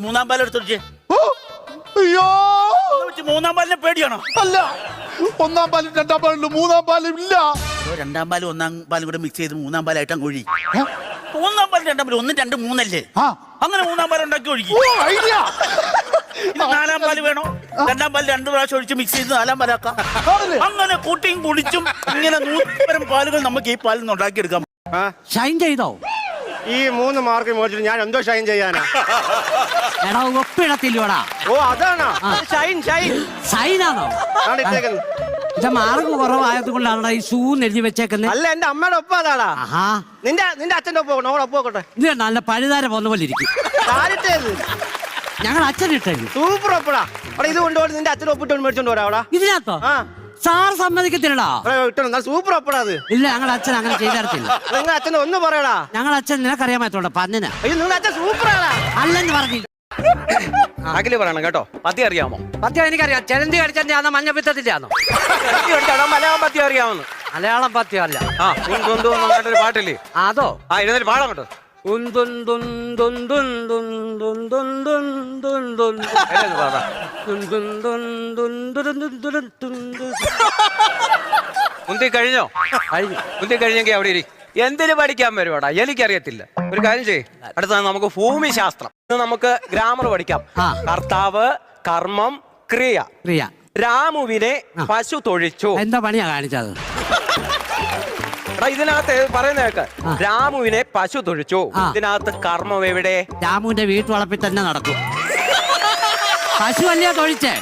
മൂന്നാം പാലം എടുത്തൊഴിച്ചേ. അയ്യോ, മൂന്നാം പാലിനെ പേടിയാണോ? അല്ല, ഒന്നാം പാലും രണ്ടാം പാലും മൂന്നാം പാലും ഇല്ല. രണ്ടാം പാലും ഒന്നാം പാലും കൂടെ മിക്സ് ചെയ്ത് മൂന്നാം പാലായിട്ട് അങ്ങ് ഒഴി. മൂന്നാം പാലും രണ്ടാം പാലും 1, 2, 3 അങ്ങനെ മൂന്നാം പാലം ഉണ്ടാക്കി ഒഴിക്കും. നാലാം പാല് വേണോ? രണ്ടാം പാല് 2 പ്രാവശ്യം ഒഴിച്ച് മിക്സ് ചെയ്ത് നാലാം പാലാക്കാം. അങ്ങനെ കൂട്ടിയും കുടിച്ചും ഇങ്ങനെ 100 പാലുകൾ നമുക്ക് ഈ പാലിൽ നിന്ന് ഉണ്ടാക്കിയെടുക്കാം. ഷൈൻ ചെയ്തോ? ഈ 3 മാർക്ക് മേടിച്ചിട്ട് ഞാൻ എന്തോ ഷൈൻ ചെയ്യാനാ? എടാ ഒപ്പിടത്തില്ലോടാ. ഓ അതാണോ ഷൈൻ? ഷൈനാണോ? മാർക്ക് കുറവായത് കൊണ്ടാണ് ഈ ഷൂ എഴുതി വെച്ചേക്കുന്നത്. അല്ല, എന്റെ അമ്മയുടെ ഒപ്പം അതാടാ. നിന്റെ അച്ഛന്റെ ഒപ്പം ഒപ്പോട്ടെ. ഇത് നല്ല പഴുതാര പോന്ന പോലെ ഇരിക്കും. ഞങ്ങൾ അച്ഛനിട്ടു സൂപ്പർ ഒപ്പടാ. അവിടെ ഇത് കൊണ്ടുപോയി നിന്റെ അച്ഛൻ ഒപ്പിട്ട് മേടിച്ചോണ്ട് പോരാ. അവിടെ ഇതിനകത്തോ? സാർ സമ്മതിക്കത്തില്ലടാ. സൂപ്പർ ഒപ്പടാ അത്. ഇല്ല, ഞങ്ങൾ അച്ഛൻ അങ്ങനെ ചെയ്തരത്തില്ല. നിങ്ങൾ അച്ഛനെ ഒന്ന് പറയടാ. ഞങ്ങൾ അച്ഛൻ നിനക്കറിയാൻ പറ്റോടാ പന്നിന. അയ്യോ, നിങ്ങളുടെ അച്ഛൻ സൂപ്പറാണ്. അല്ലെന്ന് പറഞ്ഞു അഖില് പറയണം കേട്ടോ. പദ്യം അറിയാമോ? പദ്യം എനിക്കറിയാം. ചെലന്തി അടിച്ചാന്നോ മഞ്ഞപ്പിത്തത്തിന്റെയാണോ? മലയാളം പദ്യം അറിയാമെന്ന്. മലയാളം പദ്യം അല്ല. ഒരു പാട്ടില്ലേ അതോ? എഴുന്നേറ്റ് പാടാം കേട്ടോ. മുന്തി കഴിഞ്ഞോ? മുന്തി കഴിഞ്ഞെങ്കിൽ അവിടെ ഇരി. എന്തിനു പഠിക്കാൻ വരുവാടാ? എനിക്കറിയത്തില്ല. ഒരു കാര്യം ചെയ്യ്. അടുത്ത നമുക്ക് ഭൂമിശാസ്ത്രം. ഇത് നമുക്ക് ഗ്രാമർ പഠിക്കാം. കർത്താവ്, കർമ്മം, ക്രിയ. രാമുവിനെ പശു തൊഴിച്ചു. എന്താ പണിയാ കാണിച്ചത്? ഇതിനകത്ത് പറയുന്ന കേക്ക്. രാമുവിനെ പശു തൊഴിച്ചു. ഇതിനകത്ത് കർമ്മം എവിടെ? രാമുവിന്റെ വീട്ടുവളപ്പിൽ തന്നെ നടക്കും. പശു അല്ലയോ തൊഴിച്ചേ?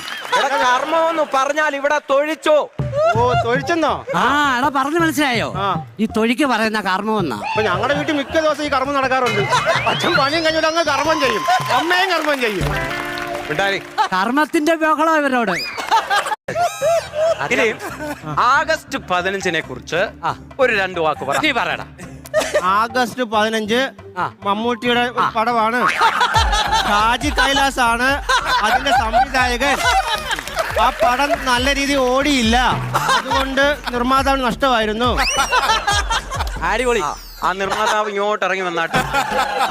കർമ്മം എന്ന് പറഞ്ഞാൽ ഇവിടെ തൊഴിച്ചു. ഓ, തൊഴിച്ചെന്നോ? എടാ പറഞ്ഞു മനസ്സിലായോ? ഈ തൊഴിക്ക് പറയുന്ന കർമ്മം എന്നാ. ഞങ്ങളുടെ വീട്ടിൽ മിക്ക ദിവസം ഈ കർമ്മം നടക്കാറുണ്ട്. അച്ഛൻ പണിയും കഴിഞ്ഞാൽ അങ്ങ് കർമ്മം ചെയ്യും, അമ്മയും കർമ്മം ചെയ്യും. കർമ്മത്തിന്റെ ബഹളം ഇവരോട്. ആഗസ്റ്റ് 15-നെ കുറിച്ച് ഒരു 2 വാക്ക് പറയടാ. ആഗസ്റ്റ് 15 മമ്മൂട്ടിയുടെ പടമാണ്. ഷാജി കൈലാസ് ആണ് അതിന്റെ സംവിധായകൻ. ആ പടം നല്ല രീതിയിൽ ഓടിയില്ല, അതുകൊണ്ട് നിർമ്മാതാവ് നഷ്ടമായിരുന്നു. അടിപൊളി. ആ നിർമ്മാതാവ് ഇങ്ങോട്ട് ഇറങ്ങി വന്നാട്ടെ.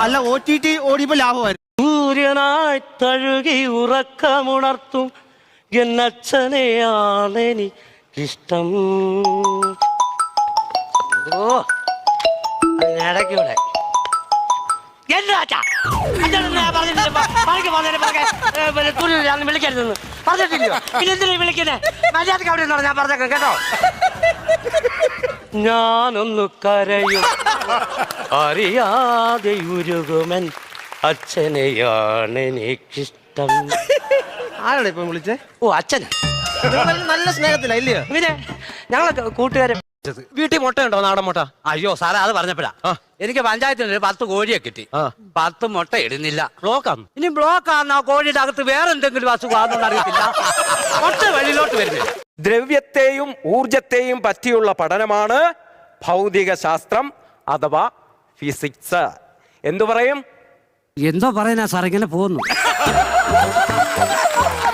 അല്ല, OTT ഓടിയപ്പോ ലാഭമായിരുന്നു. സൂര്യനായി തഴുകി ഉറക്കമുണർത്തും എന്നച്ഛനെയാണെനിക്കിഷ്ടം. ഓ, അതിനിടയ്ക്കൂടെ വിളിക്കരുതെന്ന് പറഞ്ഞിട്ടില്ലയോ? പിന്നെ എന്തിനാ വിളിക്കുന്നേ? മര്യാദക്ക് അവിടെ നിന്ന് ഞാൻ പറഞ്ഞേക്കാം കേട്ടോ. ഞാനൊന്നു കരയും അറിയാതെ ഉരുകുമൻ അച്ഛനെയാണെനിക്കിഷ്ടം. ആരാണ് ഇപ്പം വിളിച്ചേ? ഓ, അച്ഛൻ നല്ല സ്നേഹത്തില ഇല്ലയോ? പിന്നെ ഞങ്ങളെ കൂട്ടുകാരെ. വീട്ടിൽ മുട്ടയുണ്ടോ? നാടൻ മുട്ട? അയ്യോ സാറേ, അത് പറഞ്ഞപ്പോഴാ എനിക്ക് പഞ്ചായത്തിന് 10 കോഴിയെ കിട്ടി. 10 മുട്ട ഇടുന്നില്ല. ബ്ലോക്കാണ്. ഇനി ബ്ലോക്ക് ആണ്. ആ കോഴിയുടെ അകത്ത് വേറെ എന്തെങ്കിലും അസുഖമാണെന്ന് അറിയത്തില്ല. മുട്ട വെളിയിലോട്ട് വരുന്നില്ല. ദ്രവ്യത്തെയും ഊർജത്തെയും പറ്റിയുള്ള പഠനമാണ് ഭൗതിക ശാസ്ത്രം അഥവാ ഫിസിക്സ്. എന്തു പറയും? എന്തോ പറയുന്ന സാർ, ഇങ്ങനെ പോകുന്നു.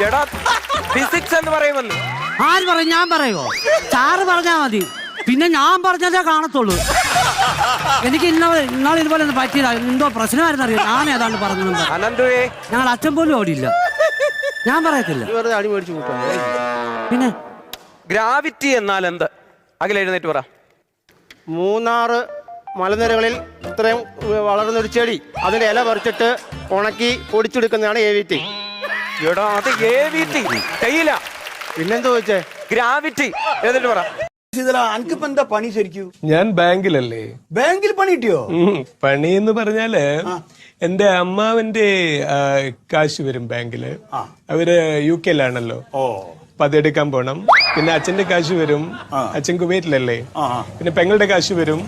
എടാ, ഫിസിക്സ് എന്ന് പറയുമെന്ന് ആര് പറയും? ഞാൻ പറയുമോ? സാറ് പറഞ്ഞാ മതി. പിന്നെ ഞാൻ പറഞ്ഞതേ കാണത്തുള്ളൂ. എനിക്ക് ഇന്നാളെ ഇതുപോലെ ഒന്ന് പറ്റിയില്ല. എന്തോ പ്രശ്നമായിരുന്നു അറിയാം. ഞാൻ ഏതാണ്ട് പറഞ്ഞു. അനന്തുവേ, ഞങ്ങൾ അച്ഛൻ പോലും ഓടിയില്ല. ഞാൻ പറയത്തില്ല. പിന്നെ ഗ്രാവിറ്റി എന്നാൽ എന്ത്? അഖിൽ എഴുന്നേറ്റ് പറ. മൂന്നാറ് മലനിരകളിൽ ഇത്രയും വളർന്നൊരു ചെടി, അതിന്റെ ഇല പറിച്ചിട്ട് ഉണക്കി പൊടിച്ചെടുക്കുന്നതാണ് AVT. എടാ, അത് AVT ചെയ്യില്ല. പിന്നെന്താ ചോദിച്ചേ? ഗ്രാവിറ്റി. എഴുന്നേറ്റ് പറ. അനക്കിപ്പോ എന്താ പണി ശരിക്കും? ഞാൻ ബാങ്കിലല്ലേ. ബാങ്കിൽ പണി കിട്ടിയോ? പണി എന്ന് പറഞ്ഞാല് എന്റെ അമ്മാവന്റെ കാശ് വരും ബാങ്കില്. അവര് UK-ലാണല്ലോ. അപ്പൊ അതെടുക്കാൻ പോണം. പിന്നെ അച്ഛന്റെ കാശ് വരും. അച്ഛൻ കുവൈറ്റിലല്ലേ. പിന്നെ പെങ്ങളുടെ കാശ് വരും.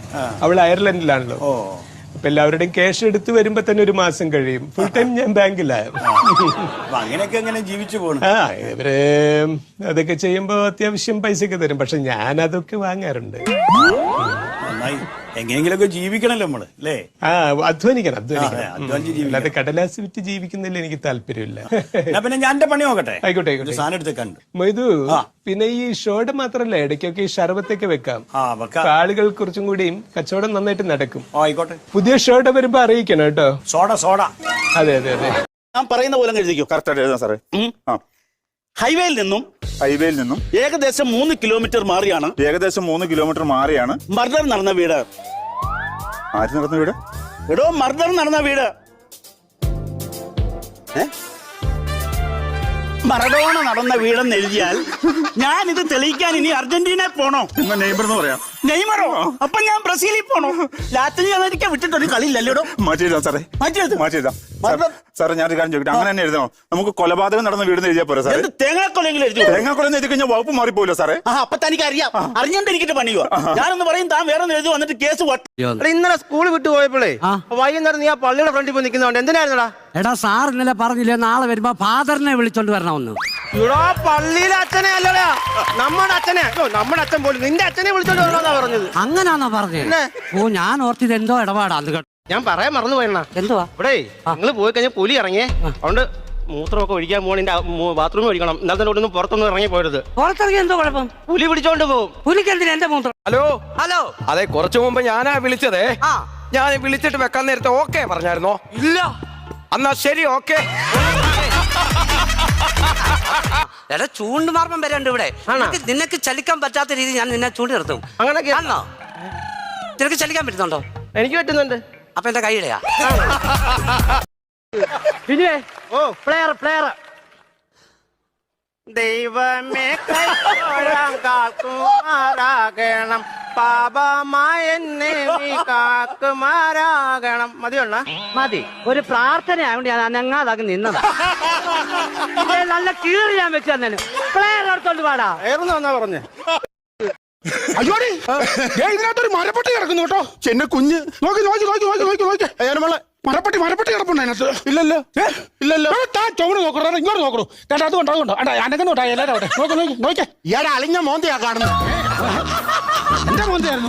അവൾ അയർലൻഡിലാണല്ലോ. അപ്പൊ എല്ലാവരുടെയും ക്യാഷ് എടുത്ത് വരുമ്പോ തന്നെ 1 മാസം കഴിയും. ഫുൾ ടൈം ഞാൻ ബാങ്കിലായിരുന്നു. അങ്ങനെയൊക്കെ എങ്ങനെ ജീവിച്ചു പോകണം? ഇവര് അതൊക്കെ ചെയ്യുമ്പോ അത്യാവശ്യം പൈസയൊക്കെ തരും. പക്ഷെ ഞാൻ അതൊക്കെ വാങ്ങാറുണ്ട്. നന്നായി. എങ്ങനെയെങ്കിലൊക്കെ ജീവിക്കണല്ലോ നമ്മള്, അല്ലേ? അധ്വാനിക്കണം. ജീവിക്കണം. അല്ലാതെ കടലാസ് വിറ്റ് ജീവിക്കുന്നതിൽ എനിക്ക് താല്പര്യമില്ല. പിന്നെ ഞാൻ എന്റെ പണി നോക്കട്ടെ. ആയിക്കോട്ടെ. സാധനം എടുത്തേക്കാണ്ട് മൊയ്തു, പിന്നെ ഈ ഷോയുടെ മാത്രല്ല, ഇടയ്ക്കൊക്കെ ഈ ഷർബത്തൊക്കെ വെക്കാം. ആളുകൾ കുറച്ചും കൂടിയും കച്ചവടം നന്നായിട്ട് നടക്കും. ആയിക്കോട്ടെ. പുതിയ ഷോയുടെ വരുമ്പോ അറിയിക്കണം കേട്ടോ. സോഡ. അതെ. ഞാൻ പറയുന്ന പോലെ എഴുതിക്കോ. കറക്റ്റായിട്ട് എഴുതാം സാറേ. ആ, ഹൈവേയിൽ നിന്നും ഹൈവേയിൽ നിന്നും ഏകദേശം 3 കിലോമീറ്റർ മാറിയാണ് ഏകദേശം 3 കിലോമീറ്റർ മാറിയാണ് മർഡർ നടന്ന വീട്. ആര് നടന്ന വീട്? എടോ, മർഡർ നടന്ന വീട്. മറഡോണ നടന്ന വീടെന്ന് എഴുതിയാൽ ഞാൻ ഇത് തെളിയിക്കാൻ ഇനി അർജന്റീനയിൽ പോണോ? എന്നാ നെയ്മർ എന്ന് പറയാം. നെയ്മറോ? അപ്പൊ ഞാൻ ബ്രസീലിൽ പോണോ? ലാറ്റിൻ അമേരിക്ക വിട്ടിട്ടൊരു കളിയില്ലല്ലേടോ. മാറ്റി എഴുതാം സാറേ. മാറ്റി എഴുതാം സാറേ. ഞാനൊരു കാര്യം ചോദിക്കട്ടെ, അങ്ങനെ തന്നെ എഴുതണോ? നമുക്ക് കൊലപാതകം നടന്ന വീട് എഴുതിയാ പോരാ സാറേ? തേങ്ങാക്കൊലെങ്കിലും എഴുതി. തേങ്ങാക്കൊല എഴുതി കഴിഞ്ഞാൽ വകുപ്പ് മാറിപ്പോയില്ല സാറേ. അപ്പൊ തനിക്ക് അറിയാം. അറിഞ്ഞോണ്ട് എനിക്കിട്ട് പണിയോ? ഞാനൊന്ന് പറയും, താൻ വേറെ എഴുതി വന്നിട്ട് കേസ് ഇന്നലെ സ്കൂളിൽ വിട്ടു പോയപ്പോഴേ വൈകുന്നേരം നീ ആ പള്ളിയുടെ ഫ്രണ്ടിൽ പോയി നിൽക്കുന്നതുകൊണ്ട് എന്തിനായിരുന്നടാ? എടാ, സാർ ഇന്നലെ പറഞ്ഞില്ലേ നാളെ വരുമ്പോ ഫാദറിനെ വിളിച്ചോണ്ട് വരണമെന്ന്. ഇവിടെ പള്ളിയിലെ അച്ഛനെ അല്ലടാ, നമ്മുടെ അച്ഛനെ. നമ്മുടെ അച്ഛൻ പോലും നിന്റെ അച്ഛനെ വിളിച്ചോണ്ട് വരണമെന്നാ പറഞ്ഞത്. അങ്ങനാണോ പറഞ്ഞത്? ഓ, ഞാൻ ഓർത്തിത് എന്തോ ഇടപാടാന്ന് കേട്ടോ. ഞാൻ പറയാൻ മറന്നു പോയണ്ണ. എന്തുവാ? ഇവിടെ നിങ്ങള് പോയി കഴിഞ്ഞാൽ പുലി ഇറങ്ങിയേ, അതുകൊണ്ട് മൂത്രമൊക്കെ ഒഴിക്കാൻ പോകണിന്റെ ബാത്റൂമിൽ ഒഴിക്കണം. ഇന്നലത്തെ ഒന്നും പുറത്തൊന്നും ഇറങ്ങി പോരുത്. പുറത്തിറങ്ങി എന്തോ കുഴപ്പം? പുലി പിടിച്ചോണ്ട് പോകും. പുലിക്ക് എന്തിനാ എന്റെ മൂത്രം? Hello hello. അതെ, കുറച്ചു മുമ്പ് ഞാനാ വിളിച്ചതേ. ഞാൻ വിളിച്ചിട്ട് വെക്കാൻ നേരത്തെ ഓക്കെ പറഞ്ഞായിരുന്നോ? ഇല്ല. എന്നാ ശരി, ഓക്കെ. എടാ, ചൂണ്ടുമാർമ്മം വരെ ഉണ്ട് ഇവിടെ. നിനക്ക് ചലിക്കാൻ പറ്റാത്ത രീതി ഞാൻ നിന്നെ ചൂണ്ടി നിർത്തും. അങ്ങനെ ആണോ? നിനക്ക് ചലിക്കാൻ പറ്റുന്നുണ്ടോ? എനിക്ക് പറ്റുന്നുണ്ട്. അപ്പൊ എന്റെ കൈയിലെയാ? പിന്നെ പ്ലെയർ ദൈവമേ കൈക്കൊള്ളാൻ കാക്കുമാരാകണം, പാപമായ എന്നെ നീ കാക്കുമാരാകണം. മതിയുള്ള മതി. ഒരു പ്രാർത്ഥന ആയതുകൊണ്ട് ഞാൻ അനങ്ങാതാക്കി നിന്നതാ. നല്ല കീറി ഞാൻ വെച്ച് തന്നെ പ്ലെയർ എടുത്തോണ്ട് പാടാ. ഏറുന്ന വന്നാ പറഞ്ഞേ. അയ്യോടി, ഇതിനകത്തൊരു മരപ്പെട്ടി കിടക്കുന്നു കേട്ടോ. എന്നെ കുഞ്ഞ് നോക്കി മരപ്പെട്ടി കിടപ്പുണ്ട് അതിനകത്ത്. ഇല്ലല്ലോ. താൻ ചുവട് നോക്കണോ, ഇങ്ങോട്ട് നോക്കണോ? കേട്ടോ, അതുകൊണ്ടോ അനങ്ങുന്നോട്ടാ എല്ലാവരും അവിടെ നോക്കിയാ. ഇയാടെ അളിഞ്ഞ മോന്തയാ കാണുന്നത്. എന്റെ മോന്തയായിരുന്നു.